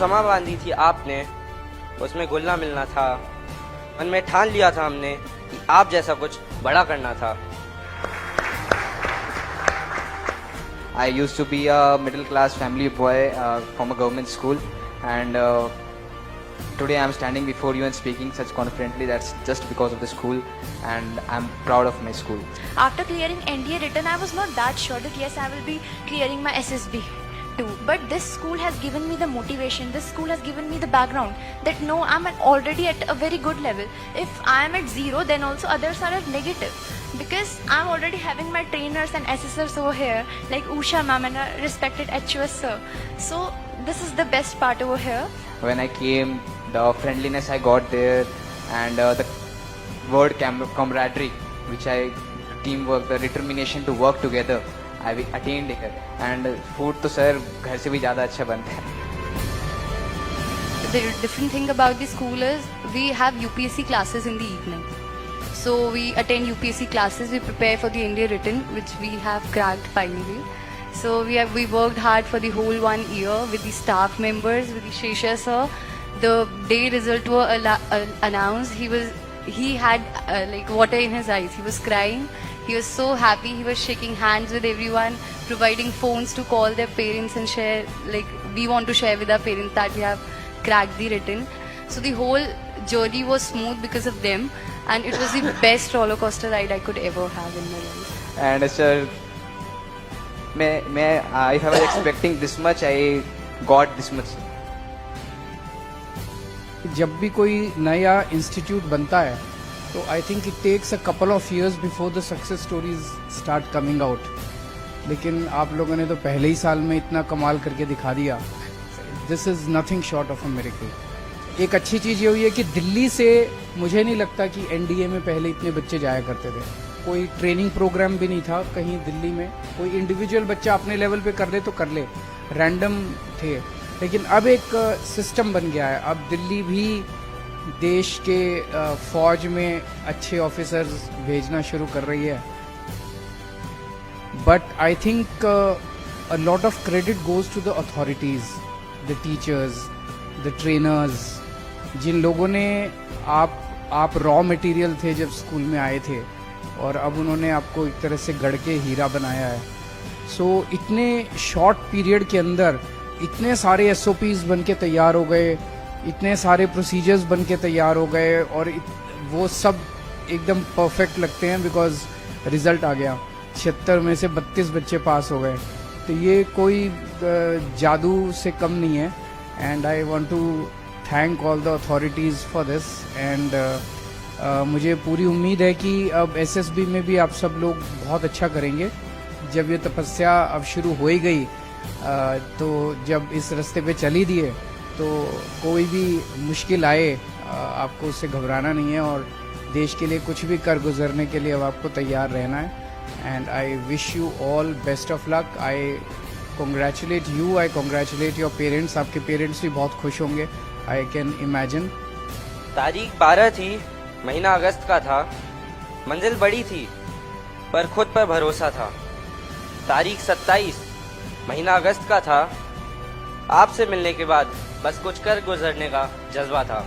समा बांधी थी आपने, उसमें घुलना मिलना था। मन में ठान लिया था हमने कि आप जैसा कुछ बड़ा करना था। I used to be a middle class family boy from a government school, and today I'm standing before you and speaking such confidently. That's just because of the school, and I'm proud of my school. After clearing NDA written, I was not that sure that yes, I will be clearing my SSB too. But this school has given me the motivation. This school has given me the background that no, I'm already at a very good level. If I am at 0, then also others are at negative. Because I'm already having my trainers and assessors over here, like Usha ma'am and a respected HUS sir. So this is the best part over here. When I came, the friendliness I got there, and the word camaraderie, which teamwork, the determination to work together, I attained here. And food तो sir घर से भी ज़्यादा अच्छा बनता है. The different thing about the school is we have UPSC classes in the evening. So we attend UPSC classes, we prepare for the India written, which we have cracked finally. So we worked hard for the whole 1 year with the staff members, with the Shesha sir. The day result were announced, he had like water in his eyes. He was crying. He was so happy. He was shaking hands with everyone, providing phones to call their parents and share, like we want to share with our parents that we have cracked the written. So the whole journey was smooth because of them, and it was the best roller coaster ride I could ever have in my life. And sir, if I was expecting this much, I got this much. जब भी कोई नया institute बनता है तो I think it takes a couple of years before the success stories start coming out. लेकिन आप लोगों ने तो पहले ही साल में इतना कमाल करके दिखा दिया. This is nothing short of a miracle. एक अच्छी चीज़ ये हुई है कि दिल्ली से मुझे नहीं लगता कि एनडीए में पहले इतने बच्चे जाया करते थे. कोई ट्रेनिंग प्रोग्राम भी नहीं था कहीं दिल्ली में. कोई इंडिविजुअल बच्चा अपने लेवल पे कर ले तो कर ले, रैंडम थे. लेकिन अब एक सिस्टम बन गया है. अब दिल्ली भी देश के फौज में अच्छे ऑफिसर्स भेजना शुरू कर रही है. But I think a lot of credit goes to the authorities, the teachers, the trainers, जिन लोगों ने आप रॉ मटेरियल थे जब स्कूल में आए थे और अब उन्होंने आपको एक तरह से गढ़ के हीरा बनाया है. सो इतने शॉर्ट पीरियड के अंदर इतने सारे एसओपीज बन के तैयार हो गए, इतने सारे प्रोसीजर्स बन के तैयार हो गए, और वो सब एकदम परफेक्ट लगते हैं बिकॉज रिजल्ट आ गया. 76 में से 32 बच्चे पास हो गए. तो ये कोई जादू से कम नहीं है. And I want to thank all the authorities for this. And मुझे पूरी उम्मीद है कि अब एसएसबी में भी आप सब लोग बहुत अच्छा करेंगे. जब ये तपस्या अब शुरू हो ही गई, तो जब इस रास्ते पे चल ही दिए, तो कोई भी मुश्किल आए आपको उससे घबराना नहीं है, और देश के लिए कुछ भी कर गुजरने के लिए अब आपको तैयार रहना है. And I wish you all best of luck. I congratulate you, I congratulate your parents. आपके पेरेंट्स भी बहुत खुश होंगे, आई कैन इमेजिन. तारीख 12 थी, महीना अगस्त का था. मंजिल बड़ी थी पर खुद पर भरोसा था. तारीख 27, महीना अगस्त का था. आपसे मिलने के बाद बस कुछ कर गुजरने का जज्बा था.